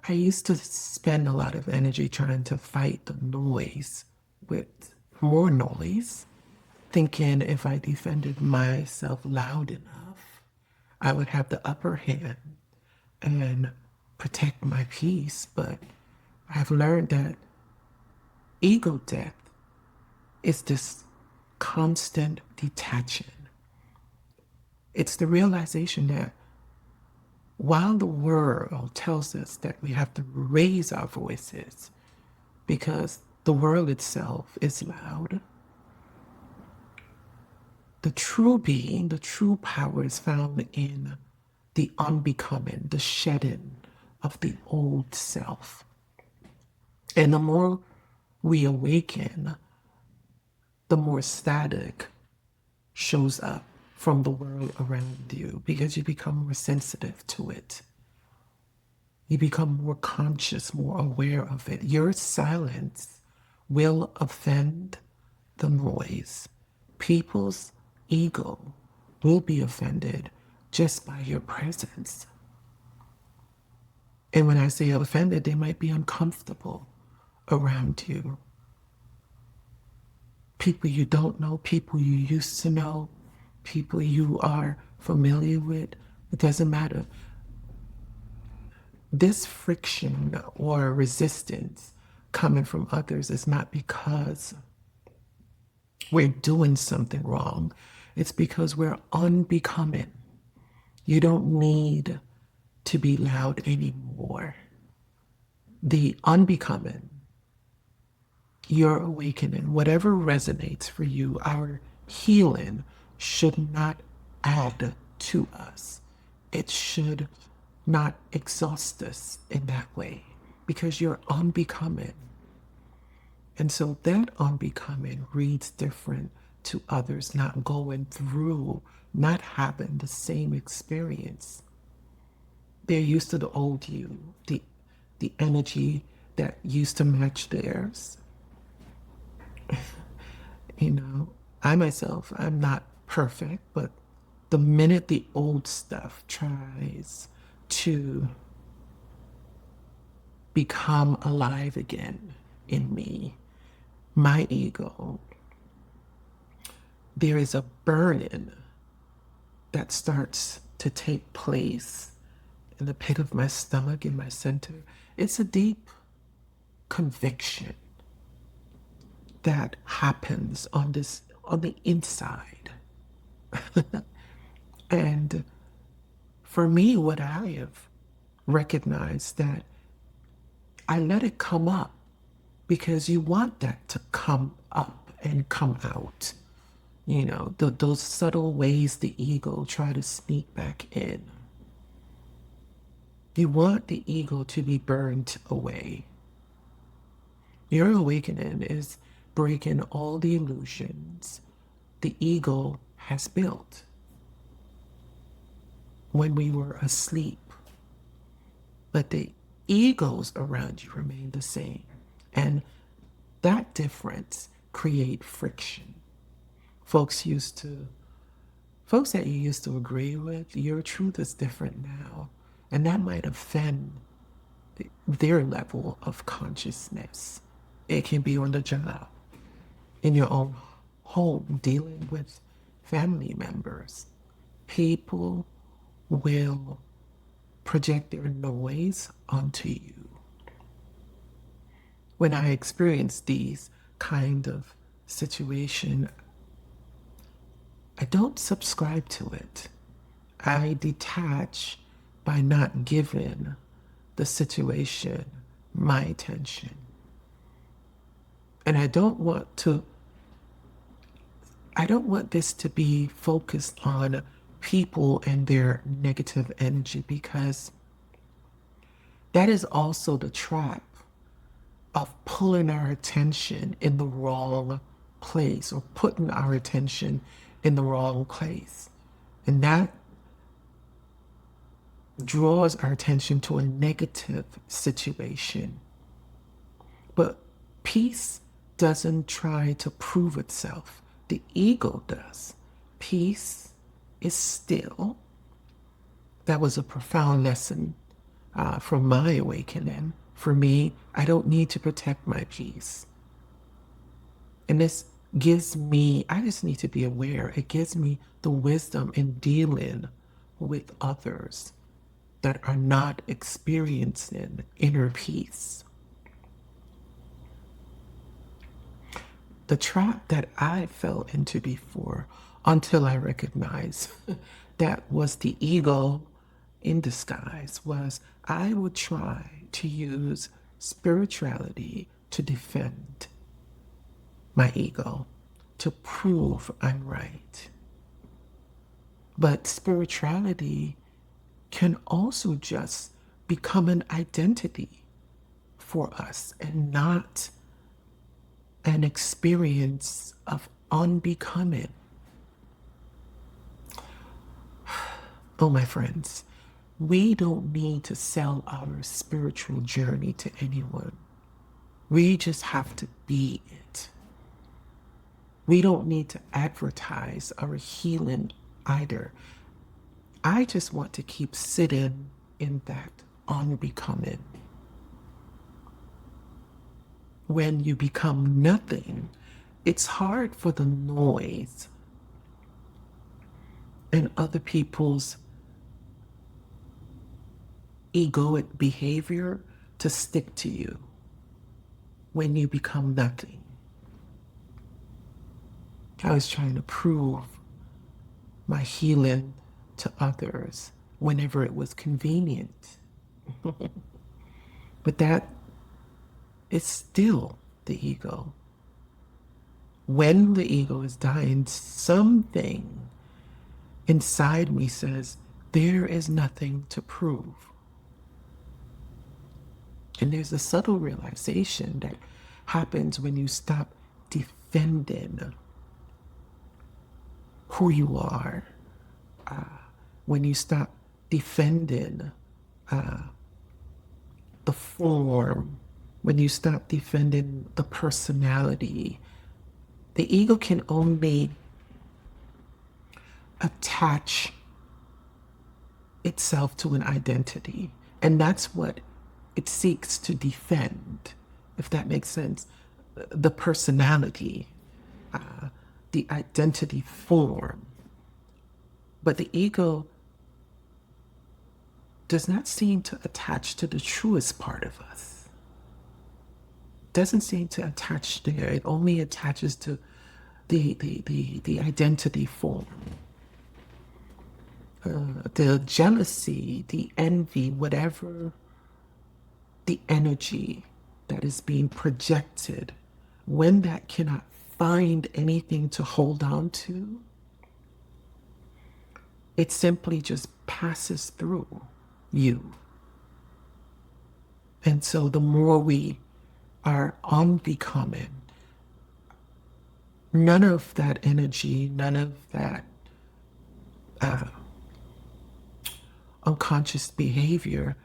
I used to spend a lot of energy trying to fight the noise with more noise, thinking if I defended myself loud enough, I would have the upper hand and protect my peace. But I've learned that ego death is this constant detaching. It's the realization that while the world tells us that we have to raise our voices because the world itself is loud, the true being, the true power is found in the unbecoming, the shedding of the old self. And the more we awaken, the more static shows up from the world around you because you become more sensitive to it. You become more conscious, more aware of it. Your silence will offend the noise. People's ego will be offended just by your presence. And when I say offended, they might be uncomfortable around you. People you don't know, people you used to know, people you are familiar with, it doesn't matter. This friction or resistance coming from others is not because we're doing something wrong. It's because we're unbecoming. You don't need to be loud anymore. The unbecoming, your awakening, whatever resonates for you, our healing should not add to us. It should not exhaust us in that way because you're unbecoming. And so that unbecoming reads different to others not going through, not having the same experience. They're used to the old you, the energy that used to match theirs. You know, I myself, I'm not perfect, but the minute the old stuff tries to become alive again in me, my ego, there is a burning that starts to take place in the pit of my stomach, in my center. It's a deep conviction that happens on the inside. And for me, what I have recognized that I let it come up because you want that to come up and come out. You know, those subtle ways the ego try to sneak back in. You want the ego to be burned away. Your awakening is breaking all the illusions the ego has built when we were asleep. But the egos around you remain the same. And that difference create friction. Folks that you used to agree with, your truth is different now. And that might offend their level of consciousness. It can be on the job, in your own home, dealing with family members. People will project their noise onto you. When I experience these kind of situation, I don't subscribe to it. I detach by not giving the situation my attention. And I don't want this to be focused on people and their negative energy because that is also the trap of pulling our attention in the wrong place or putting our attention in the wrong place. And that draws our attention to a negative situation. But peace doesn't try to prove itself. The ego does. Peace is still. That was a profound lesson from my awakening. For me, I don't need to protect my peace. And this gives me, I just need to be aware, it gives me the wisdom in dealing with others that are not experiencing inner peace. The trap that I fell into before, until I recognized that was the ego in disguise, was I would try to use spirituality to defend my ego, to prove I'm right. But spirituality can also just become an identity for us and not an experience of unbecoming. Oh, my friends, we don't need to sell our spiritual journey to anyone. We just have to be it. We don't need to advertise our healing either. I just want to keep sitting in that unbecoming. When you become nothing, it's hard for the noise and other people's egoic behavior to stick to you when you become nothing. I was trying to prove my healing to others whenever it was convenient. But that is still the ego. When the ego is dying, something inside me says, there is nothing to prove. And there's a subtle realization that happens when you stop defending who you are, when you stop defending the form, when you stop defending the personality. The ego can only attach itself to an identity, and that's what it seeks to defend, if that makes sense. The personality, the identity form. But the ego does not seem to attach to the truest part of us. Doesn't seem to attach there. It only attaches to the identity form. The jealousy, the envy, whatever the energy that is being projected, when that cannot find anything to hold on to, it simply just passes through you. And so the more we are unbecoming, none of that energy, none of that unconscious behavior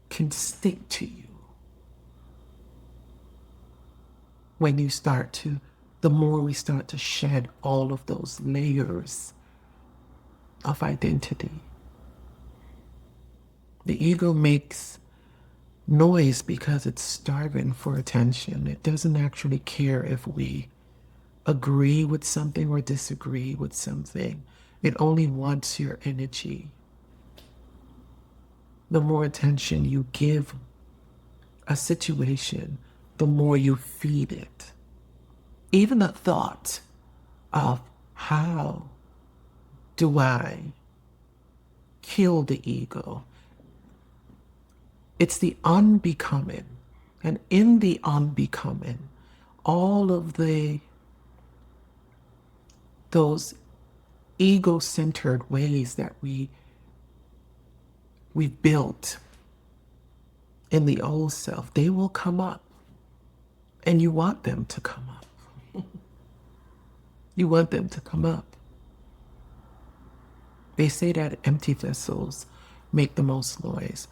can stick to you. When you start to, the more we start to shed all of those layers of identity. The ego makes noise because it's starving for attention. It doesn't actually care if we agree with something or disagree with something. It only wants your energy. The more attention you give a situation, the more you feed it. Even the thought of how do I kill the ego? It's the unbecoming. And in the unbecoming, all of those ego-centered ways that we've built in the old self, they will come up. And you want them to come up. You want them to come up. They say that empty vessels make the most noise.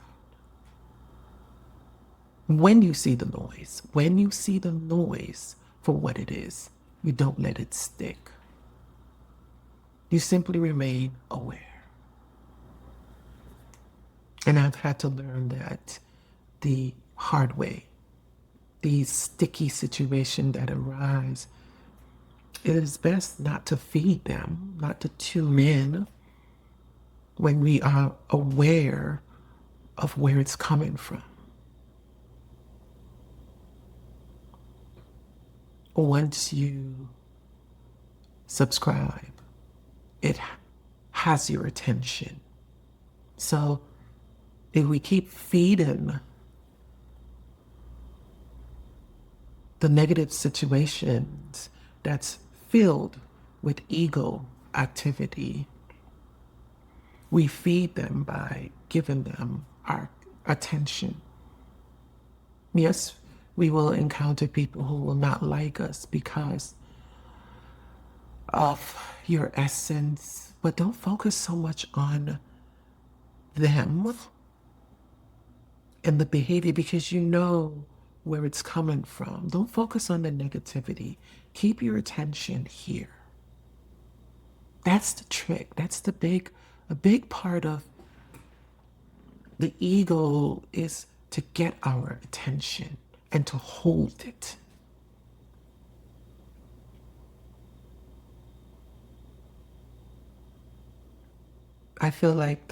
When you see the noise for what it is, you don't let it stick. You simply remain aware. And I've had to learn that the hard way. These sticky situations that arise, it is best not to feed them, not to tune in when we are aware of where it's coming from. Once you subscribe, it has your attention. So if we keep feeding the negative situations that's filled with ego activity, we feed them by giving them our attention. Yes, we will encounter people who will not like us because of your essence, but don't focus so much on them and the behavior because you know where it's coming from. Don't focus on the negativity. Keep your attention here. That's the trick. That's a big part of the ego is to get our attention and to hold it. I feel like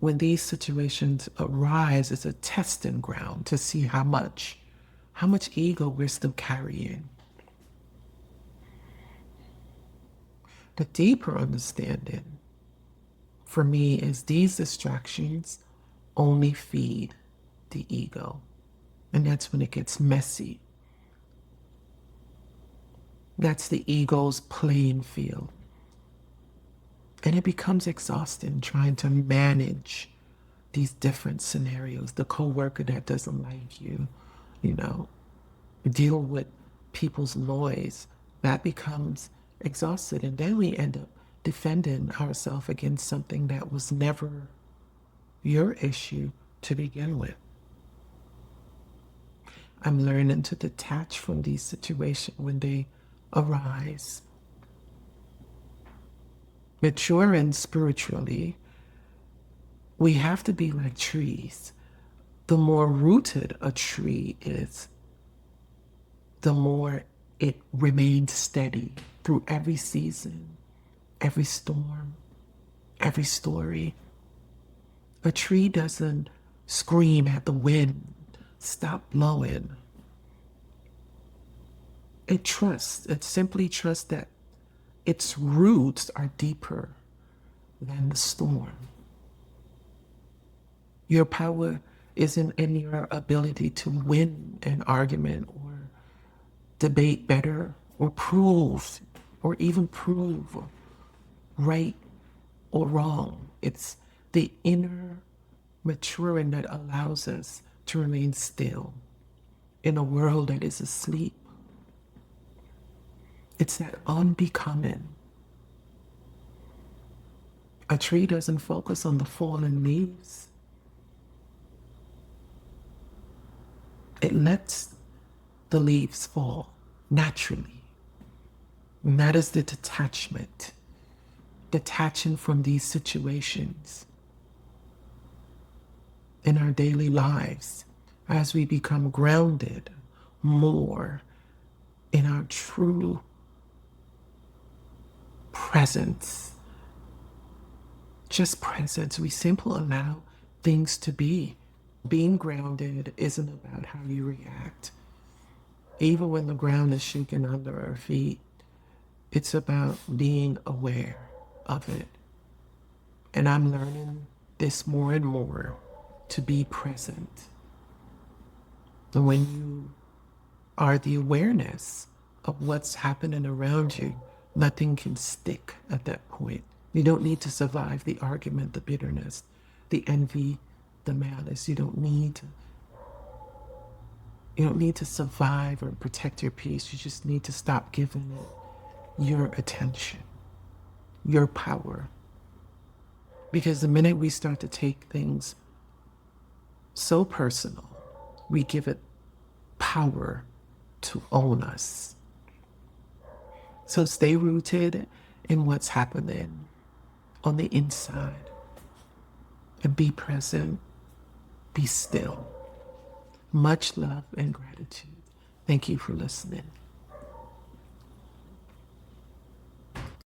when these situations arise, it's a testing ground to see how much ego we're still carrying. The deeper understanding for me is these distractions only feed the ego. And that's when it gets messy. That's the ego's playing field. And it becomes exhausting trying to manage these different scenarios. The coworker that doesn't like you, you know, deal with people's noise. That becomes exhausted. And then we end up defending ourselves against something that was never your issue to begin with. I'm learning to detach from these situations when they arise. Maturing spiritually, we have to be like trees. The more rooted a tree is, the more it remains steady through every season, every storm, every story. A tree doesn't scream at the wind, stop blowing. It simply trusts that its roots are deeper than the storm. Your power isn't in your ability to win an argument or debate better or even prove right or wrong. It's the inner maturing that allows us to remain still in a world that is asleep. It's that unbecoming. A tree doesn't focus on the fallen leaves. It lets the leaves fall naturally. And that is the detachment. Detaching from these situations in our daily lives as we become grounded more in our true presence. Just presence. We simply allow things to be. Being grounded isn't about how you react. Even when the ground is shaking under our feet, it's about being aware of it. And I'm learning this more and more, to be present. And when you are the awareness of what's happening around you, nothing can stick at that point. You don't need to survive the argument, the bitterness, the envy, the malice. You don't need to survive or protect your peace. You just need to stop giving it your attention, your power. Because the minute we start to take things so personal, we give it power to own us. So stay rooted in what's happening on the inside. and be present, be still. Much love and gratitude. Thank you for listening.